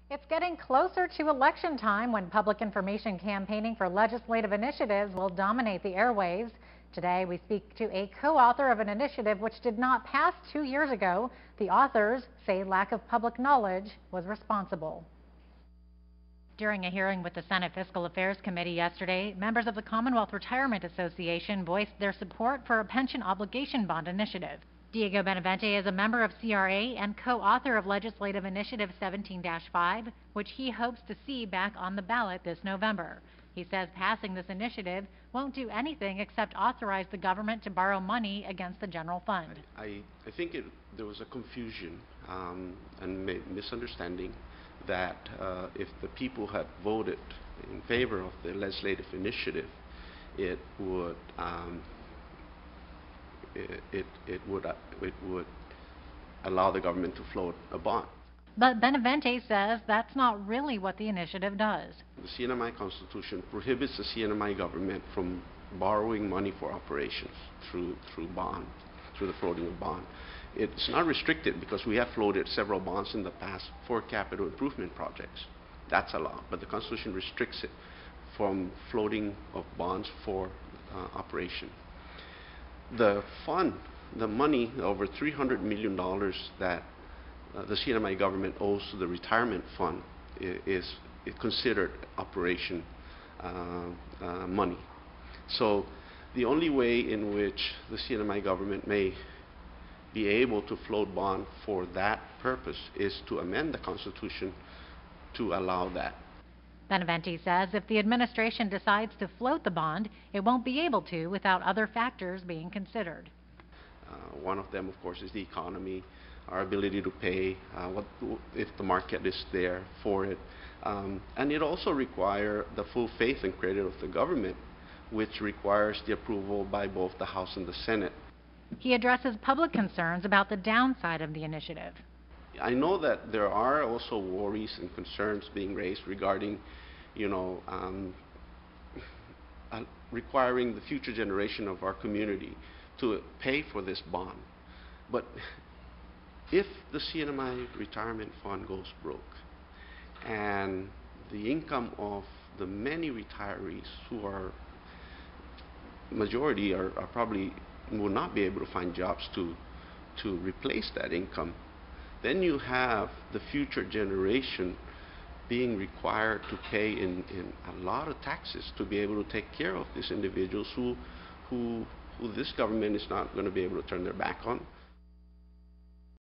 It's getting closer to election time when public information campaigning for legislative initiatives will dominate the airwaves. Today, we speak to a co-author of an initiative which did not pass 2 years ago. The authors say lack of public knowledge was responsible. During a hearing with the Senate Fiscal Affairs Committee yesterday, members of the Commonwealth Retirement Association voiced their support for a pension obligation bond initiative. Diego Benavente is a member of CRA and co-author of Legislative Initiative 17-5, which he hopes to see back on the ballot this November. He says passing this initiative won't do anything except authorize the government to borrow money against the general fund. I think there was a confusion and misunderstanding that if the people had voted in favor of the legislative initiative, it would allow the government to float a bond. But Benavente says that's not really what the initiative does. The CNMI Constitution prohibits the CNMI government from borrowing money for operations through bonds, through the floating of bond. It's not restricted because we have floated several bonds in the past for capital improvement projects. That's allowed, but the Constitution restricts it from floating of bonds for operation. The fund, the money, over $300 million that the CNMI government owes to the retirement fund is considered operation money. So the only way in which the CNMI government may be able to float bond for that purpose is to amend the Constitution to allow that. Benavente says if the administration decides to float the bond, it won't be able to without other factors being considered. One of them, of course, is the economy, our ability to pay, if the market is there for it. And it also requires the full faith and credit of the government, which requires the approval by both the House and the Senate. He addresses public concerns about the downside of the initiative. I know that there are also worries and concerns being raised regarding, requiring the future generation of our community to pay for this bond. But if the CNMI retirement fund goes broke and the income of the many retirees who are majority are probably will not be able to find jobs to replace that income, then you have the future generation being required to pay in a lot of taxes to be able to take care of these individuals who this government is not going to be able to turn their back on.